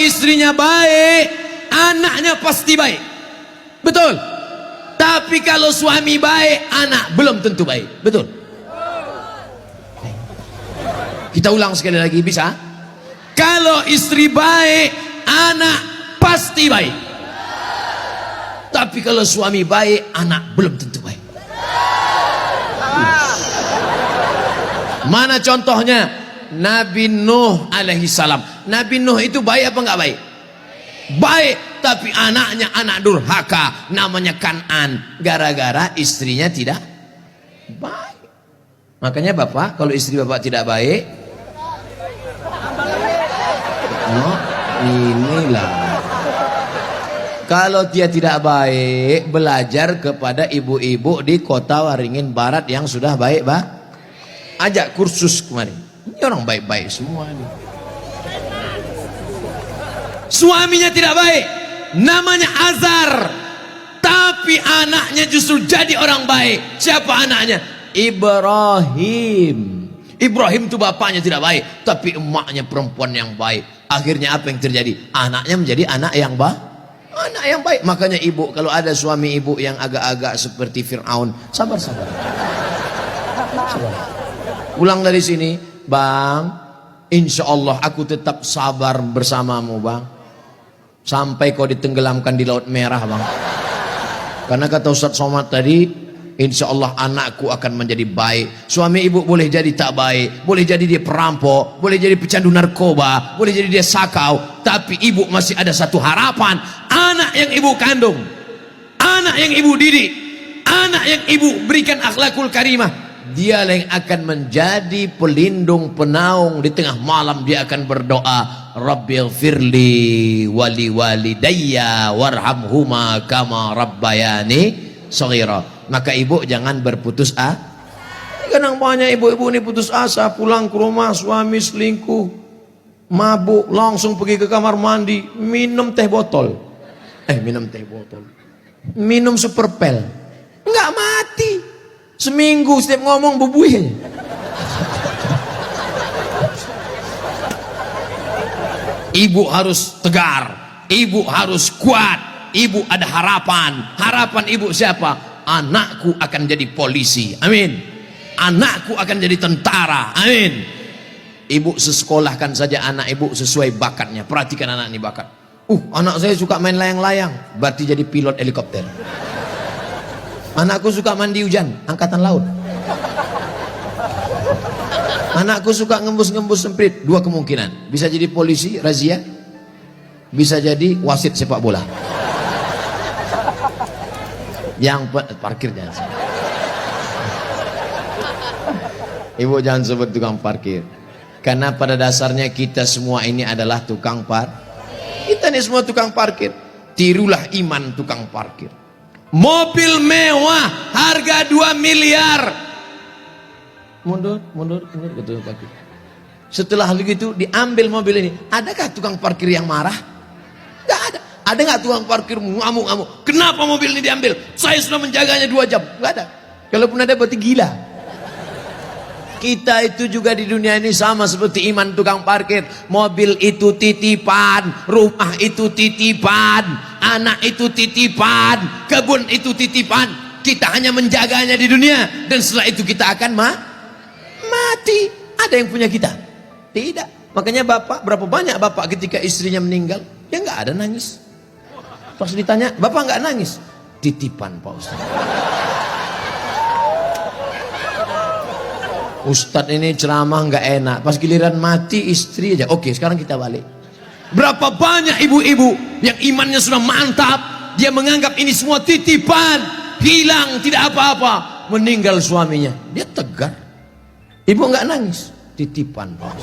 istrinya baik, anaknya pasti baik. Betul. Tapi kalau suami baik, anak belum tentu baik. Betul. Kita ulang sekali lagi, bisa? Kalau istri baik, anak pasti baik. Tapi kalau suami baik, anak belum tentu baik. Mana contohnya? Nabi Nuh alaihi salam. Nabi Nuh itu baik apa enggak baik? Baik, tapi anaknya anak durhaka, namanya Kan'an, gara-gara istrinya tidak baik. Makanya bapak, kalau istri bapak tidak baik, no, inilah. Kalau dia tidak baik, belajar kepada ibu-ibu di kota Waringin Barat yang sudah baik, Pak. Ajak kursus kemarin. Ini orang baik-baik semua ini. Suaminya tidak baik, namanya Azar, tapi anaknya justru jadi orang baik. Siapa anaknya? Ibrahim. Ibrahim itu bapaknya tidak baik, tapi emaknya perempuan yang baik. Akhirnya apa yang terjadi? Anaknya menjadi anak yang baik. Anak yang baik. Makanya ibu, kalau ada suami ibu yang agak-agak seperti Fir'aun, sabar-sabar. Sabar. Pulang dari sini, bang, insya Allah aku tetap sabar bersamamu, bang. Sampai kau ditenggelamkan di Laut Merah, bang. Karena kata Ustaz Somad tadi, insya Allah anakku akan menjadi baik. Suami ibu boleh jadi tak baik, boleh jadi dia perampok, boleh jadi pecandu narkoba, boleh jadi dia sakau, tapi ibu masih ada satu harapan. Anak yang ibu kandung, anak yang ibu didik, anak yang ibu berikan akhlakul karimah, dialah yang akan menjadi pelindung penaung. Di tengah malam dia akan berdoa, Rabbighfirli wali walidayya warhamhuma kama rabbayani shaghira. Maka ibu jangan berputus asa. Kadang banyak ibu-ibu ini putus asa, pulang ke rumah suami selingkuh, mabuk, langsung pergi ke kamar mandi, minum teh botol. Minum teh botol. Minum superpel. Enggak mati. Seminggu setiap ngomong bubuih. Ibu harus tegar, ibu harus kuat, ibu ada harapan. Harapan ibu siapa? Anakku akan jadi polisi, amin. Anakku akan jadi tentara, amin. Ibu sekolahkan saja anak ibu sesuai bakatnya. Perhatikan anak ini bakat. Anak saya suka main layang-layang, berarti jadi pilot helikopter. Anakku suka mandi hujan, angkatan laut. Anakku suka ngembus-ngembus semprit, dua kemungkinan. Bisa jadi polisi, razia. Bisa jadi wasit sepak bola. Yang parkir jangan sebut. Ibu jangan sebut tukang parkir. Karena pada dasarnya kita semua ini adalah tukang parkir. Kita ini semua tukang parkir. Tirulah iman tukang parkir. Mobil mewah harga 2 miliar. Mundur betul parkir. Setelah begitu diambil mobil ini. Adakah tukang parkir yang marah? Gak ada. Ada nggak tukang parkir ngamuk-ngamuk? Kenapa mobil ini diambil? Saya sudah menjaganya 2 jam. Gak ada. Kalaupun ada berarti gila. Kita itu juga di dunia ini sama seperti iman tukang parkir. Mobil itu titipan, rumah itu titipan, anak itu titipan, kebun itu titipan. Kita hanya menjaganya di dunia, dan setelah itu kita akan mati. Ada yang punya kita? Tidak. Makanya bapak, berapa banyak bapak ketika istrinya meninggal, ya nggak ada nangis. Pas ditanya, bapak nggak nangis? Titipan Pak Ustaz. Ustadz ini ceramah nggak enak, pas giliran mati istri aja. Oke, sekarang kita balik. Berapa banyak ibu-ibu yang imannya sudah mantap, dia menganggap ini semua titipan, hilang tidak apa-apa, meninggal suaminya, dia tegar. Ibu nggak nangis, titipan Pak.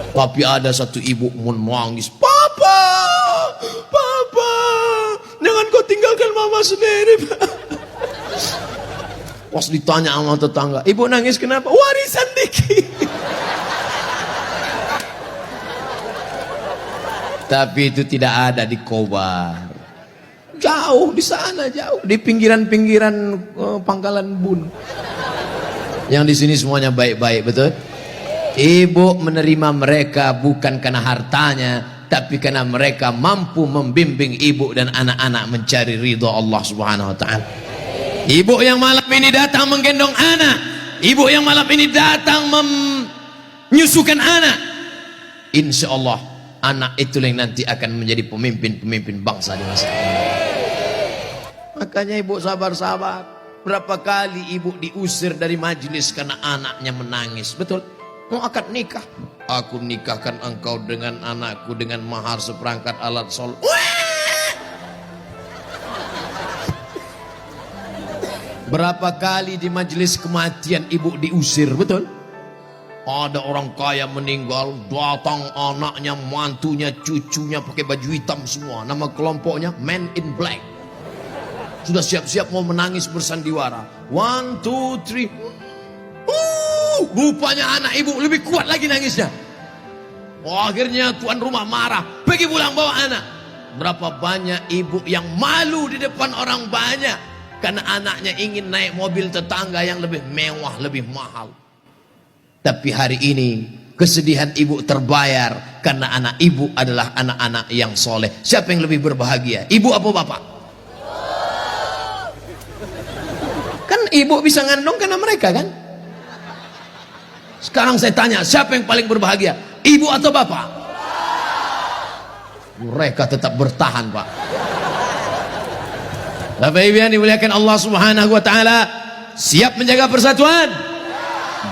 Tapi ada satu ibu menangis, papa, jangan kau tinggalkan mama sendiri, Pak. Pas ditanya sama tetangga, ibu nangis kenapa? Warisan dikit. Tapi itu tidak ada di Kobar. Jauh di sana, jauh di pinggiran-pinggiran Pangkalan Bun. Yang di sini semuanya baik-baik, betul? Ibu menerima mereka bukan karena hartanya, tapi karena mereka mampu membimbing ibu dan anak-anak mencari ridha Allah Subhanahu wa taala. Ibu yang malam ini datang menggendong anak, ibu yang malam ini datang menyusukan anak, insya Allah anak itu yang nanti akan menjadi pemimpin-pemimpin bangsa di masa ini. Makanya ibu sabar-sabar. Berapa kali ibu diusir dari majelis karena anaknya menangis. Betul? Mau akad nikah, aku nikahkan engkau dengan anakku dengan mahar seperangkat alat sholat. Berapa kali di majelis kematian ibu diusir, betul? Ada orang kaya meninggal, datang anaknya, mantunya, cucunya pakai baju hitam semua. Nama kelompoknya Men in Black. Sudah siap-siap mau menangis bersandiwara. 1, 2, 3. Rupanya anak ibu lebih kuat lagi nangisnya. Akhirnya tuan rumah marah, pergi pulang bawa anak. Berapa banyak ibu yang malu di depan orang banyak karena anaknya ingin naik mobil tetangga yang lebih mewah, lebih mahal. Tapi hari ini kesedihan ibu terbayar karena anak ibu adalah anak-anak yang soleh. Siapa yang lebih berbahagia, ibu apa bapak? Kan ibu bisa ngandung karena mereka kan. Sekarang saya tanya, siapa yang paling berbahagia, ibu atau bapak? Mereka tetap bertahan, Pak. Bapak Ibu yang dimuliakan Allah Subhanahu wa taala, siap menjaga persatuan?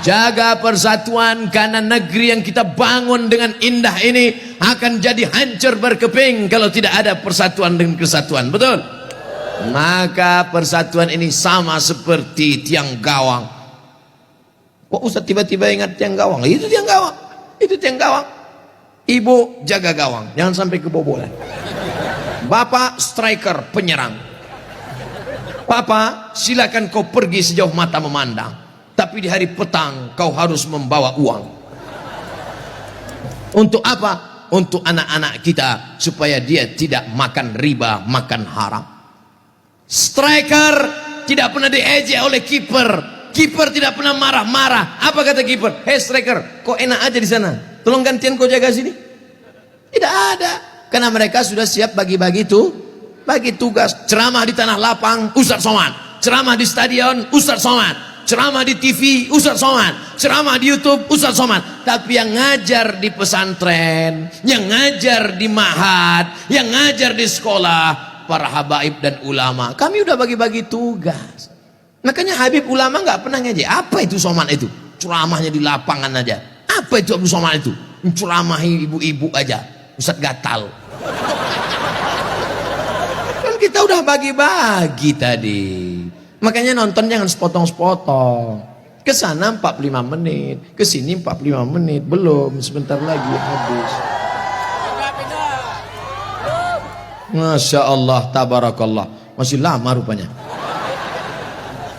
Jaga persatuan, karena negeri yang kita bangun dengan indah ini akan jadi hancur berkeping kalau tidak ada persatuan dan kesatuan. Betul? Maka persatuan ini sama seperti tiang gawang. Kok Ustaz tiba-tiba ingat tiang gawang? Itu tiang gawang. Itu tiang gawang. Ibu jaga gawang, jangan sampai kebobolan. Bapak striker, penyerang. Papa, silakan kau pergi sejauh mata memandang, tapi di hari petang kau harus membawa uang. Untuk apa? Untuk anak-anak kita, supaya dia tidak makan riba, makan haram. Striker tidak pernah diejek oleh kiper. Kiper tidak pernah marah-marah. Apa kata kiper? Hei striker, kok enak aja di sana? Tolong gantian kau jaga sini. Tidak ada, karena mereka sudah siap bagi-bagi itu, bagi tugas. Ceramah di tanah lapang, Ustaz Somad. Ceramah di stadion, Ustaz Somad. Ceramah di TV, Ustaz Somad. Ceramah di YouTube, Ustaz Somad. Tapi yang ngajar di pesantren, yang ngajar di ma'had, yang ngajar di sekolah, para habaib dan ulama, kami udah bagi-bagi tugas. Makanya Habib ulama nggak pernah ngaji. Apa itu Somad itu? Ceramahnya di lapangan aja. Apa itu Abu Somad itu? Ceramahi ibu-ibu aja. Ustaz gatal. Kan kita udah bagi-bagi tadi. Makanya nonton jangan sepotong-sepotong. Kesana 45 menit, kesini 45 menit, belum, sebentar lagi habis. Masya Allah, tabarakallah, masih lama rupanya.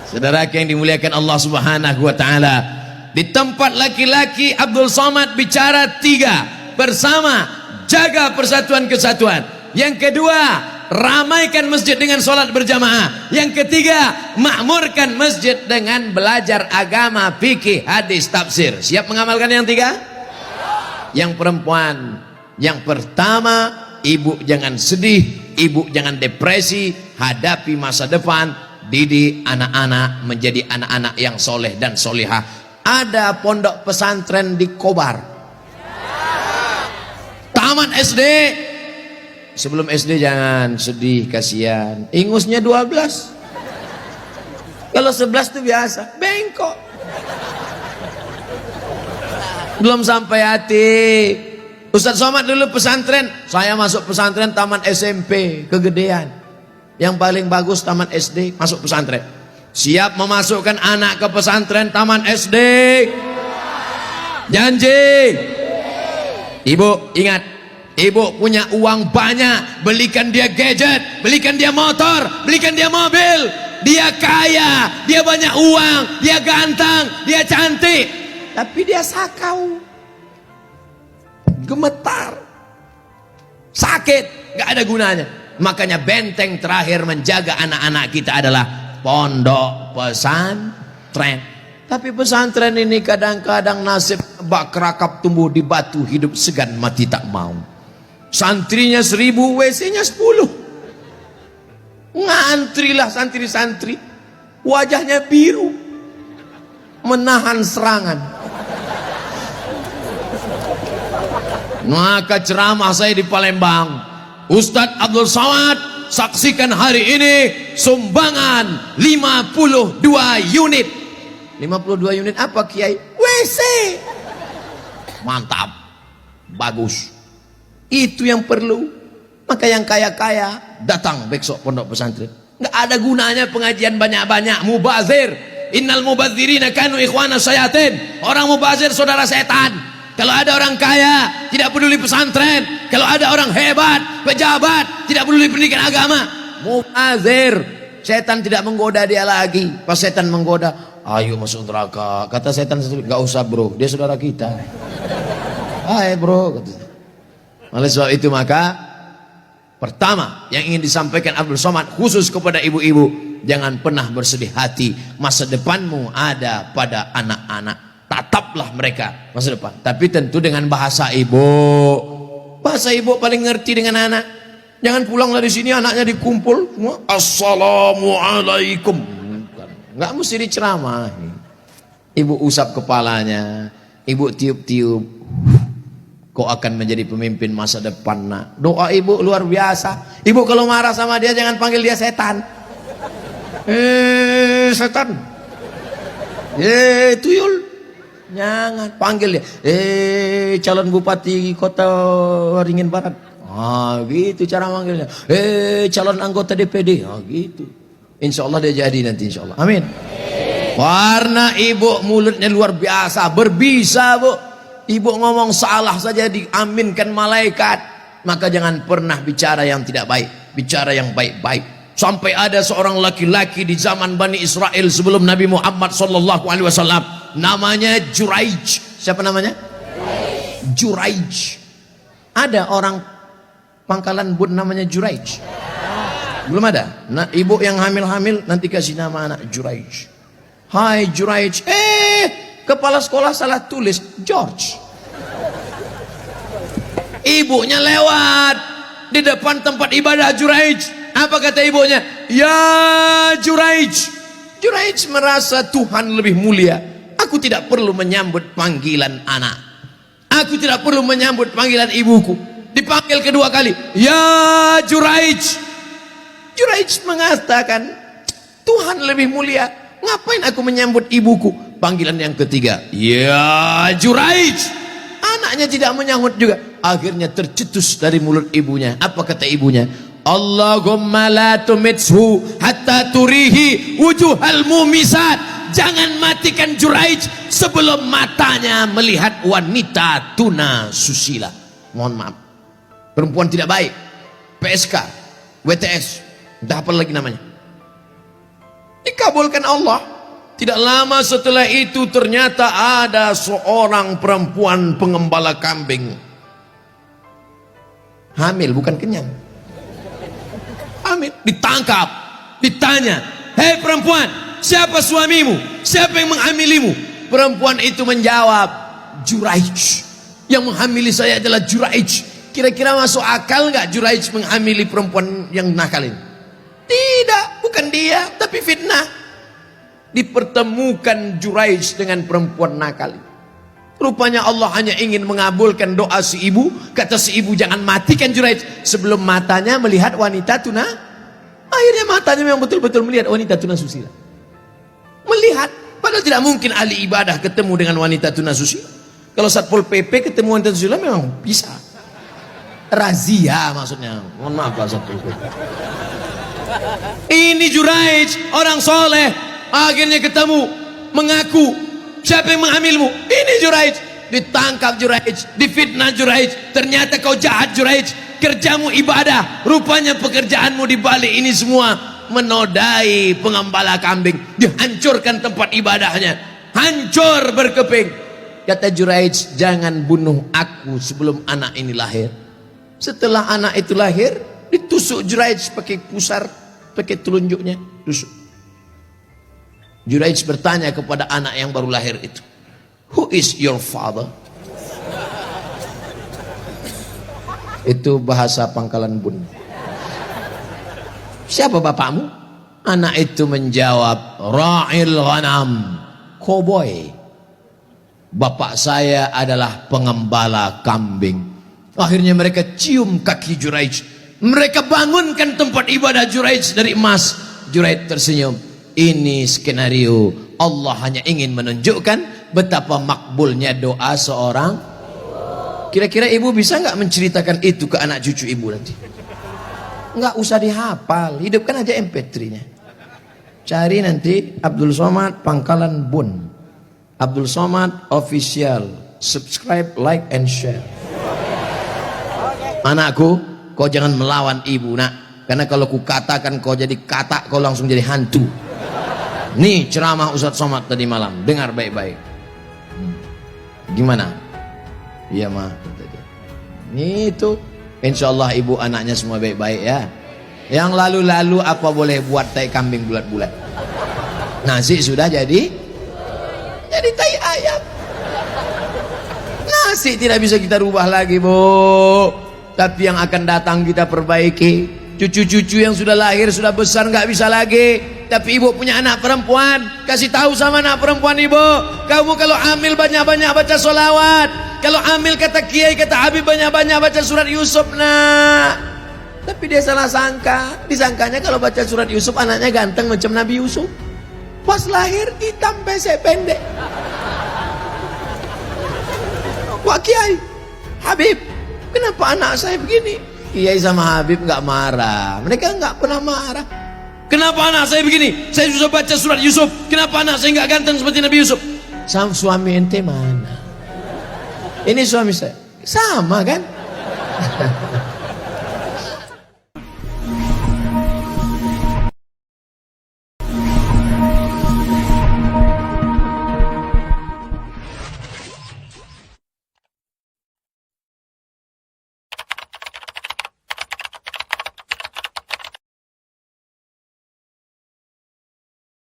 Saudara yang dimuliakan Allah Subhanahu wa taala, di tempat laki-laki Abdul Somad bicara 3, bersama, jaga persatuan kesatuan. Yang kedua, ramaikan masjid dengan sholat berjamaah. Yang ketiga, makmurkan masjid dengan belajar agama, fikih, hadis, tafsir. Siap mengamalkan yang 3? Yang perempuan, yang pertama, ibu jangan sedih, ibu jangan depresi, hadapi masa depan. Didik anak-anak menjadi anak-anak yang soleh dan solihah. Ada pondok pesantren di Kobar. Taman SD. Sebelum SD jangan sedih, kasihan. Ingusnya 12. Kalau 11 itu biasa, bengkok. Belum sampai hati. Ustaz Somad dulu pesantren, saya masuk pesantren taman SMP, kegedean. Yang paling bagus taman SD, masuk pesantren. Siap memasukkan anak ke pesantren taman SD? Janji. Ibu ingat, ibu punya uang banyak, belikan dia gadget, belikan dia motor, belikan dia mobil. Dia kaya, dia banyak uang, dia ganteng, dia cantik, tapi dia sakau, gemetar, sakit, gak ada gunanya. Makanya benteng terakhir menjaga anak-anak kita adalah pondok pesantren. Tapi pesantren ini kadang-kadang nasib bak kerakap tumbuh di batu, hidup segan mati tak mau. Santrinya 1000, WC-nya 10. Ngantrilah santri-santri, wajahnya biru, menahan serangan. Maka ceramah saya di Palembang, Ustadz Abdul Somad, saksikan hari ini sumbangan 52 unit. 52 unit apa Kiai? WC. Mantap, bagus. Itu yang perlu. Maka yang kaya-kaya datang besok pondok pesantren. Nggak ada gunanya pengajian banyak-banyak. Mubazir, innal mubazirina kanu ikhwana syayatin. Orang mubazir saudara setan. Kalau ada orang kaya tidak peduli pesantren, kalau ada orang hebat, pejabat tidak peduli pendidikan agama, mubazir. Setan tidak menggoda dia lagi. Pas setan menggoda, ayo masuk neraka. Kata setan, nggak usah bro, dia saudara kita. Hai bro. Oleh sebab itu maka pertama yang ingin disampaikan Abdul Somad khusus kepada ibu-ibu, jangan pernah bersedih hati. Masa depanmu ada pada anak-anak. Tataplah mereka masa depan, tapi tentu dengan bahasa ibu. Bahasa ibu paling ngerti dengan anak. Jangan pulang dari sini anaknya dikumpul semua, assalamualaikum. Nggak mesti diceramahi. Ibu usap kepalanya, ibu tiup-tiup. Kau akan menjadi pemimpin masa depan nak. Doa ibu luar biasa. Ibu kalau marah sama dia jangan panggil dia setan. Setan. Tuyul. Jangan panggil dia. Calon bupati kota Waringin Barat. Gitu cara manggilnya. Calon anggota DPD. Gitu. Insya Allah dia jadi nanti insya Allah. Amin. Warna ibu mulutnya luar biasa, berbisa bu. Ibu ngomong salah saja diaminkan malaikat. Maka jangan pernah bicara yang tidak baik, bicara yang baik-baik. Sampai ada seorang laki-laki di zaman Bani Israel sebelum Nabi Muhammad SAW, namanya Juraij. Siapa namanya? Juraij. Ada orang Pangkalan Bun namanya Juraij? Belum ada. Nah, ibu yang hamil-hamil nanti kasih nama anak Juraij. Hai Juraij. Kepala sekolah salah tulis George. Ibunya lewat di depan tempat ibadah Juraij. Apa kata ibunya? Ya Juraij. Juraij merasa Tuhan lebih mulia. Aku tidak perlu menyambut panggilan anak. Aku tidak perlu menyambut panggilan ibuku. Dipanggil kedua kali. Ya Juraij. Juraij mengatakan, Tuhan lebih mulia. Ngapain aku menyambut ibuku? Panggilan yang ketiga. Ya Juraij. Anaknya tidak menyambut juga. Akhirnya tercetus dari mulut ibunya. Apa kata ibunya? Allahumma la tumithu hatta turihi wujuhal mumisat. Jangan matikan Juraij sebelum matanya melihat wanita tuna susila. Mohon maaf, perempuan tidak baik, PSK, WTS, entah apa lagi namanya. Dikabulkan Allah. Tidak lama setelah itu ternyata ada seorang perempuan pengembala kambing. Hamil bukan kenyang. Hamil, ditangkap, ditanya, hei perempuan, siapa suamimu? Siapa yang menghamilimu? Perempuan itu menjawab, Juraij. Yang menghamili saya adalah Juraij. Kira-kira masuk akal nggak Juraij menghamili perempuan yang nakal ini? Tidak, bukan dia, tapi fitnah. Dipertemukan Juraij dengan perempuan nakal. Rupanya Allah hanya ingin mengabulkan doa si ibu. Kata si ibu, jangan matikan Juraij sebelum matanya melihat wanita tuna. Akhirnya matanya memang betul-betul melihat wanita tuna susila. Melihat, padahal tidak mungkin ahli ibadah ketemu dengan wanita tuna susila. Kalau Satpol PP ketemu wanita susila memang bisa. Razia maksudnya. Mohon maaf Pak Satpol PP. Ini Juraij, orang soleh. Akhirnya ketemu, mengaku, siapa yang menghamilmu? Ini Juraij. Ditangkap Juraij, difitnah Juraij. Ternyata kau jahat Juraij. Kerjamu ibadah, rupanya pekerjaanmu di balik ini semua menodai pengembala kambing. Dihancurkan tempat ibadahnya, hancur berkeping. Kata Juraij, jangan bunuh aku sebelum anak ini lahir. Setelah anak itu lahir, ditusuk Juraij pakai pusar, pakai telunjuknya, tusuk. Juraij bertanya kepada anak yang baru lahir itu, "Who is your father?" Itu bahasa Pangkalan Bun. "Siapa bapakmu?" Anak itu menjawab, "Ra'il ghanam, koboi. Bapak saya adalah pengembala kambing." Akhirnya mereka cium kaki Juraij. Mereka bangunkan tempat ibadah Juraij dari emas. Juraij tersenyum. Ini skenario. Allah hanya ingin menunjukkan betapa makbulnya doa seorang. Kira-kira ibu bisa nggak menceritakan itu ke anak cucu ibu nanti? Nggak usah dihafal, hidupkan aja MP3-nya. Cari nanti Abdul Somad Pangkalan Bun, Abdul Somad Official. Subscribe, like, and share. Anakku, kau jangan melawan ibu nak, karena kalau ku katakan kau jadi katak, kau langsung jadi hantu. Nih ceramah Ustadz Somad tadi malam, dengar baik-baik. Gimana? Iya mah, ini itu. Insya Allah ibu anaknya semua baik-baik ya. Yang lalu-lalu apa boleh buat tai kambing bulat-bulat. Nasi sudah jadi tai ayam. Nasi tidak bisa kita rubah lagi, Bu. Tapi yang akan datang kita perbaiki. Cucu-cucu yang sudah lahir, sudah besar, nggak bisa lagi. Tapi ibu punya anak perempuan, kasih tahu sama anak perempuan ibu, kamu kalau hamil banyak-banyak baca sholawat. Kalau hamil kata kiai, kata Habib, banyak-banyak baca surat Yusuf nak. Tapi dia salah sangka. Disangkanya kalau baca surat Yusuf anaknya ganteng macam Nabi Yusuf. Pas lahir hitam pesek pendek. Wah kiai, Habib, kenapa anak saya begini? Kiai sama Habib nggak marah. Mereka nggak pernah marah. Kenapa anak saya begini? Saya susah baca surat Yusuf. Kenapa anak saya nggak ganteng seperti Nabi Yusuf? Sang suami ente mana? Ini suami saya. Sama kan?